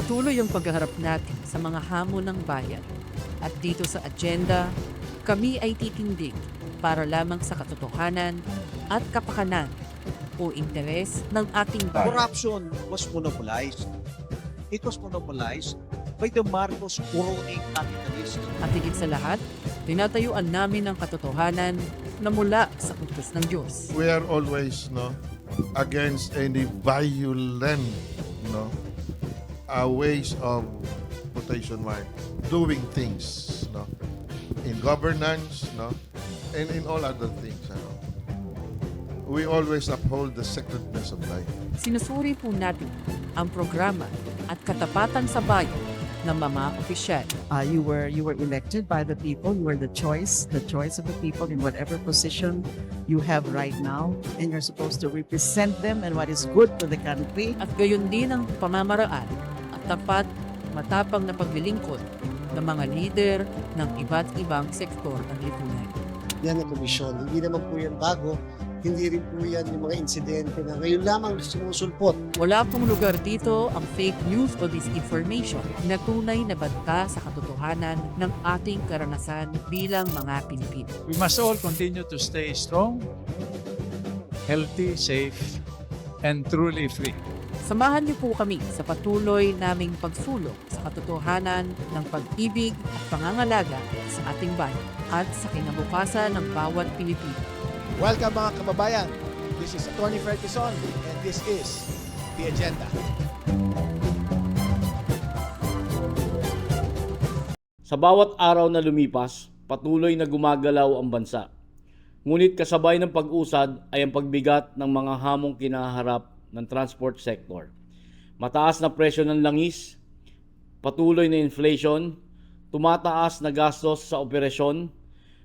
Patuloy ang paghaharap natin sa mga hamon ng bayan. At dito sa agenda, kami ay titindig para lamang sa katotohanan at kapakanan o interes ng ating bayan. Corruption was monopolized. It was monopolized by the Marcos crony capitalists. At higit sa lahat, tinatayuan namin ang katotohanan na mula sa utos ng Diyos. We are always against any violent ways of doing things in governance and in all other things. We always uphold the sacredness of life. Sinusuri po natin ang programa at katapatan sa bayan ng mga opisyal. You were elected by the people. You were the choice of the people in whatever position you have right now, and you're supposed to represent them and what is good for the country. At gayon din ang pamamaraan at tapat, matapang na paglilingkod ng mga lider ng iba't ibang sektor ng lipunan. Yan ang komisyon. Hindi naman po yan bago. Hindi rin po yan yung mga insidente na ngayon lamang sumusulpot. Wala pong lugar dito ang fake news o disinformation na tunay na banta sa katotohanan ng ating karanasan bilang mga Pilipino. We must all continue to stay strong, healthy, safe, and truly free. Samahan niyo po kami sa patuloy naming pagsulong sa katotohanan ng pag-ibig at pangangalaga sa ating bayan at sa kinabukasan ng bawat Pilipino. Welcome mga kababayan. This is Attorney Fred Quezon and this is The Agenda. Sa bawat araw na lumipas, patuloy na gumagalaw ang bansa. Ngunit kasabay ng pag-usad ay ang pagbigat ng mga hamong kinaharap ng transport sector. Mataas na presyo ng langis, patuloy na inflation, tumataas na gastos sa operasyon,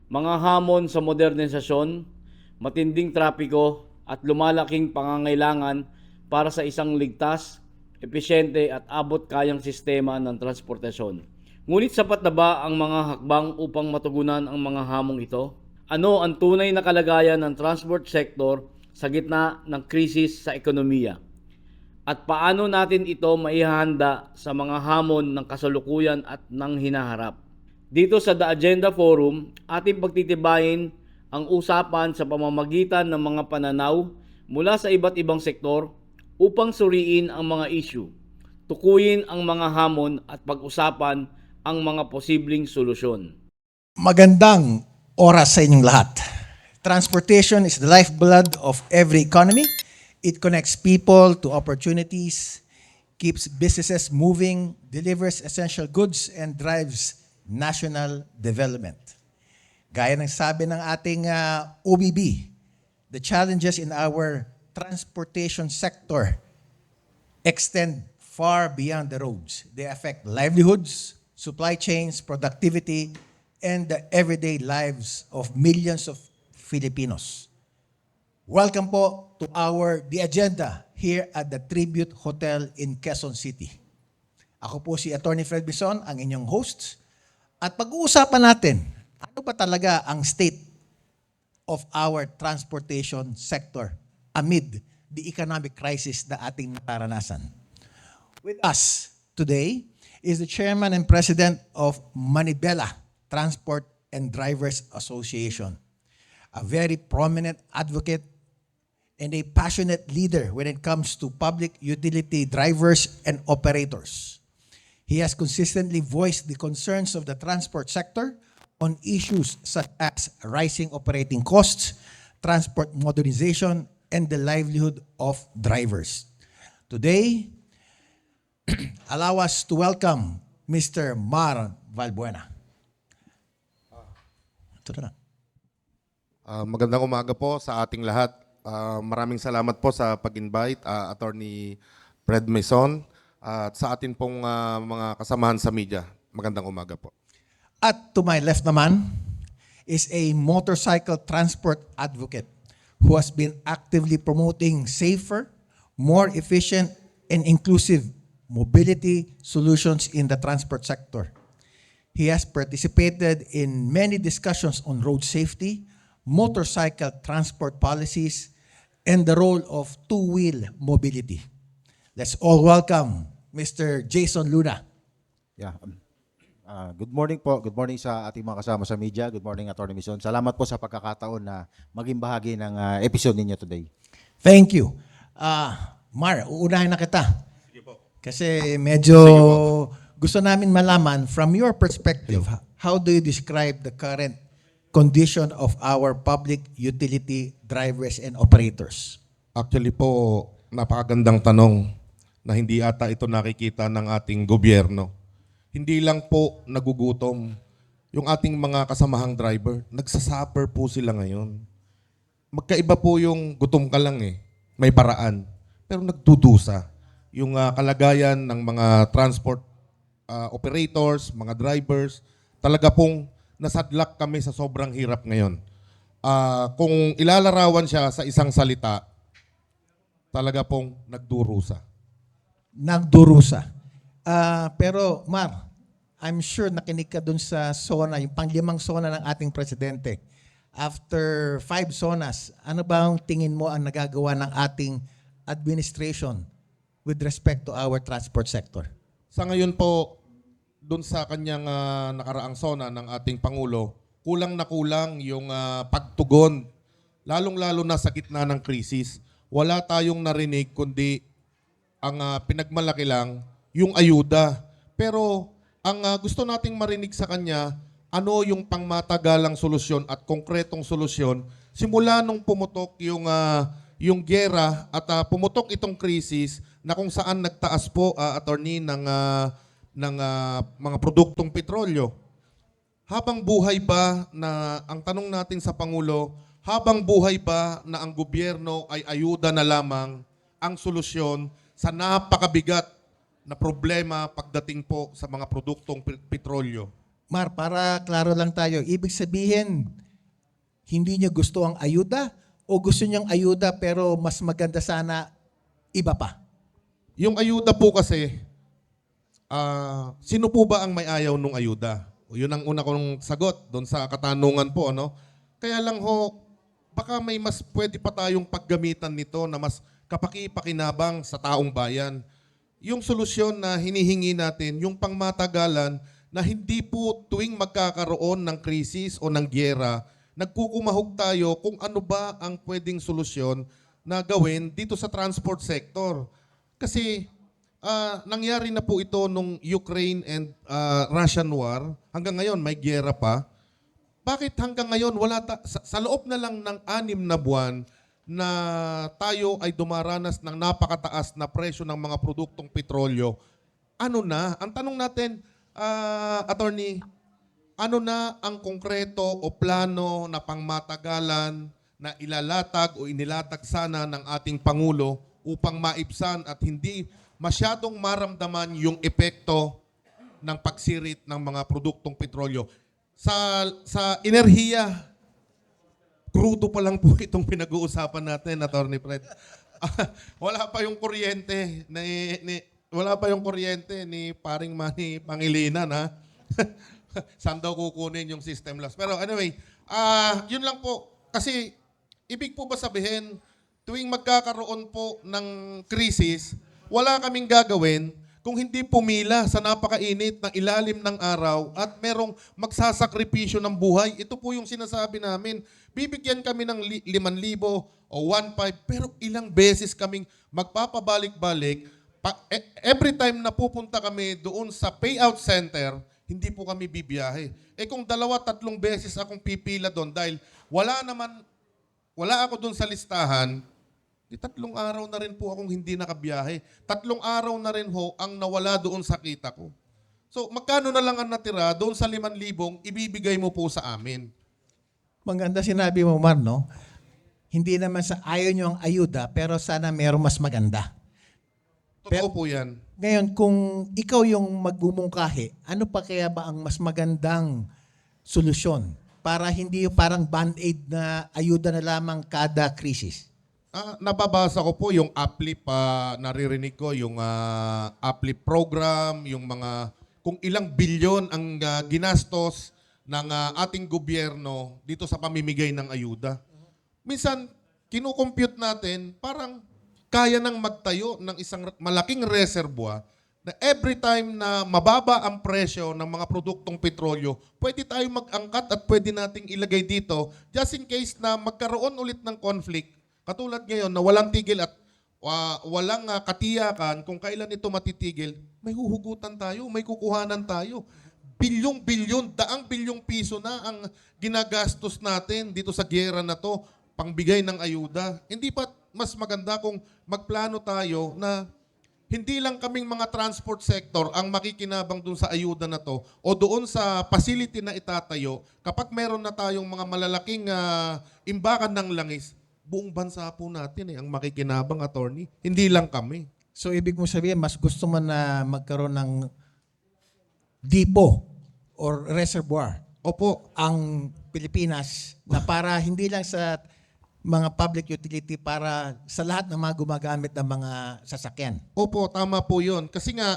mga hamon sa modernisasyon, matinding trapiko at lumalaking pangangailangan para sa isang ligtas, epesyente at abot-kayang sistema ng transportasyon. Ngunit sapat na ba ang mga hakbang upang matugunan ang mga hamong ito? Ano ang tunay na kalagayan ng transport sector sa gitna ng krisis sa ekonomiya? At paano natin ito maihahanda sa mga hamon ng kasalukuyan at ng hinaharap? Dito sa The Agenda Forum, ating pagtitibayin ang usapan sa pamamagitan ng mga pananaw mula sa iba't ibang sektor upang suriin ang mga issue, tukuyin ang mga hamon at pag-usapan ang mga posibleng solusyon. Magandang oras sa inyong lahat. Transportation is the lifeblood of every economy. It connects people to opportunities, keeps businesses moving, delivers essential goods, and drives national development. Gaya ng sabi ng ating OBB, the challenges in our transportation sector extend far beyond the roads. They affect livelihoods, supply chains, productivity, and the everyday lives of millions of Filipinos. Welcome po to The Agenda here at the Tribute Hotel in Quezon City. Ako po si Attorney Fred Quezon, ang inyong host. At pag-uusapan natin, ano ba talaga ang state of our transportation sector amid the economic crisis na ating nararanasan? With us today is the Chairman and President of Manibela Transport and Drivers Association, a very prominent advocate and a passionate leader when it comes to public utility drivers and operators. He has consistently voiced the concerns of the transport sector on issues such as rising operating costs, transport modernization, and the livelihood of drivers. Today, allow us to welcome Mr. Mar Valbuena. Magandang umaga po sa ating lahat. Maraming salamat po sa pag-invite, Attorney Fred Quezon, at sa atin pong mga kasamahan sa media. Magandang umaga po. At to my left naman is a motorcycle transport advocate who has been actively promoting safer, more efficient, and inclusive mobility solutions in the transport sector. He has participated in many discussions on road safety, motorcycle transport policies, and the role of two-wheel mobility. Let's all welcome Mr. Jason Luna. Yeah. Good morning po. Good morning sa ating mga kasama sa media. Good morning, Atty. Mison. Salamat po sa pagkakataon na maging bahagi ng episode ninyo today. Thank you. Mar, uunahin na kita. Kasi medyo gusto namin malaman, from your perspective, how do you describe the current condition of our public utility drivers and operators? Actually po, napakagandang tanong na hindi ata ito nakikita ng ating gobyerno. Hindi lang po nagugutom yung ating mga kasamahang driver. Nagsasuffer po sila ngayon. Magkaiba po yung gutom ka lang may paraan. Pero nagdudusa yung kalagayan ng mga transport operators, mga drivers. Talaga pong nasadlak kami sa sobrang hirap ngayon. Kung ilalarawan siya sa isang salita, talaga pong nagdurusa. Nagdurusa. Pero Mar, I'm sure nakinig ka dun sa SONA, yung pang-5 SONA ng ating presidente. After 5 SONAs, ano ba ang tingin mo ang nagagawa ng ating administration with respect to our transport sector? Sa ngayon po, dun sa kanyang nakaraang SONA ng ating Pangulo, kulang na kulang yung pagtugon, lalong-lalo na sa gitna ng krisis. Wala tayong narinig kundi ang pinagmalaki lang yung ayuda. Pero ang gusto nating marinig sa kanya, ano yung pangmatagalang solusyon at konkretong solusyon simula nung pumutok yung giyera at pumutok itong krisis na kung saan nagtaas po attorney ng mga produktong petrolyo. Habang buhay ba na ang tanong natin sa Pangulo, habang buhay ba na ang gobyerno ay ayuda na lamang ang solusyon sa napakabigat na problema pagdating po sa mga produktong petrolyo? Mar, para klaro lang tayo, ibig sabihin, hindi niya gusto ang ayuda o gusto niyang ayuda pero mas maganda sana iba pa? Yung ayuda po kasi, sino po ba ang may ayaw nung ayuda? O yun ang una kong sagot doon sa katanungan po, ano? Kaya lang ho, baka may mas pwede pa tayong paggamitan nito na mas kapaki-pakinabang sa taong bayan. Yung solusyon na hinihingi natin, yung pangmatagalan na hindi po tuwing magkakaroon ng krisis o ng gyera, nagkukumahog tayo kung ano ba ang pwedeng solusyon na gawin dito sa transport sector. Kasi nangyari na po ito nung Ukraine and Russian war. Hanggang ngayon, may gyera pa. Bakit hanggang ngayon, sa loob na lang ng 6 na buwan na tayo ay dumaranas ng napakataas na presyo ng mga produktong petrolyo, ano na? Ang tanong natin, attorney, ano na ang konkreto o plano na pangmatagalan na ilalatag o inilatag sana ng ating Pangulo upang maibsan at hindi masyadong maramdaman yung epekto ng pagsirit ng mga produktong petrolyo. Sa enerhiya, crudo pa lang po itong pinag-uusapan natin, Attorney Fred. Wala pa yung kuryente ni paring Manny Pangilinan, ha? Saan daw kukunin yung system loss? Pero anyway, yun lang po. Kasi ibig po ba sabihin, tuwing magkakaroon po ng krisis, wala kaming gagawin kung hindi pumila sa napakainit ng ilalim ng araw at merong magsasakripisyo ng buhay. Ito po yung sinasabi namin. Bibigyan kami ng 5,000 o 1,500 pero ilang beses kaming magpapabalik-balik. Every time na pupunta kami doon sa payout center, hindi po kami bibiyahe. Kung 2-3 beses akong pipila doon dahil wala ako doon sa listahan, 3 araw na rin po akong hindi nakabiyahe. 3 araw na rin ho ang nawala doon sa kita ko. So magkano na lang ang natira doon sa 5,000 ibibigay mo po sa amin? Maganda sinabi mo, Mar, no? Hindi naman sa ayaw nyo ang ayuda, pero sana merong mas maganda. Totoo po yan. Ngayon, kung ikaw yung magbumungkahi, ano pa kaya ba ang mas magandang solusyon para hindi yung parang band-aid na ayuda na lamang kada krisis? Nababasa ko po yung APLIP, naririnig ko yung APLIP program, yung mga kung ilang bilyon ang ginastos ng ating gobyerno dito sa pamimigay ng ayuda. Minsan, kinukompute natin, parang kaya nang magtayo ng isang malaking reservoir na every time na mababa ang presyo ng mga produktong petrolyo, pwede tayo mag-angkat at pwede nating ilagay dito just in case na magkaroon ulit ng conflict. Katulad ngayon na walang tigil at walang katiyakan kung kailan ito matitigil, may huhugutan tayo, may kukuhanan tayo. Bilyong-bilyon, daang bilyong piso na ang ginagastos natin dito sa giyera na to, pangbigay ng ayuda. Hindi pa mas maganda kung magplano tayo na hindi lang kaming mga transport sector ang makikinabang dun sa ayuda na to o doon sa facility na itatayo. Kapag meron na tayong mga malalaking imbakan ng langis, buong bansa po natin ang makikinabang, attorney. Hindi lang kami. So ibig mo sabihin, mas gusto mo na magkaroon ng depot or reservoir Opo. ang Pilipinas na para hindi lang sa mga public utility, para sa lahat ng mga gumagamit ng mga sasakyan. Opo, tama po yun. Kasi nga,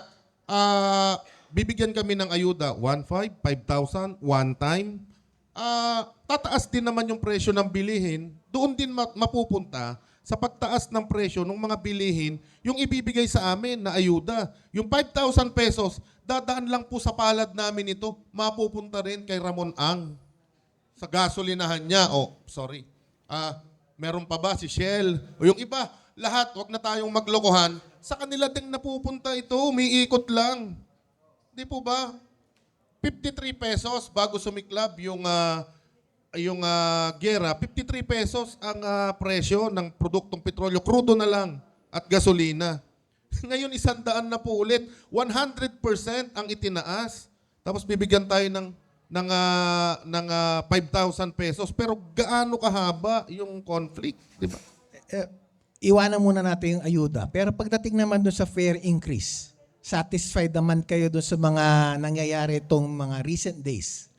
bibigyan kami ng ayuda, 1,500, 5,000, one time. Tataas din naman yung presyo ng bilihin. Doon din mapupunta sa pagtaas ng presyo ng mga bilihin, yung ibibigay sa amin na ayuda. Yung 5,000 pesos, dadaan lang po sa palad namin ito, mapupunta rin kay Ramon Ang sa gasolinahan niya. Meron pa ba si Shell? O yung iba, lahat, wag na tayong maglokohan. Sa kanila din napupunta ito, umiikot lang. Di po ba? 53 pesos bago sumiklab yung gera. 53 pesos ang presyo ng produktong petrolyo. Krudo na lang at gasolina. Ngayon, 100 na po ulit. 100% ang itinaas. Tapos bibigyan tayo ng 5,000 pesos. Pero gaano kahaba yung conflict, di ba? Iwanan muna natin yung ayuda. Pero pagdating naman doon sa fare increase, satisfied naman kayo doon sa mga nangyayari itong mga recent days?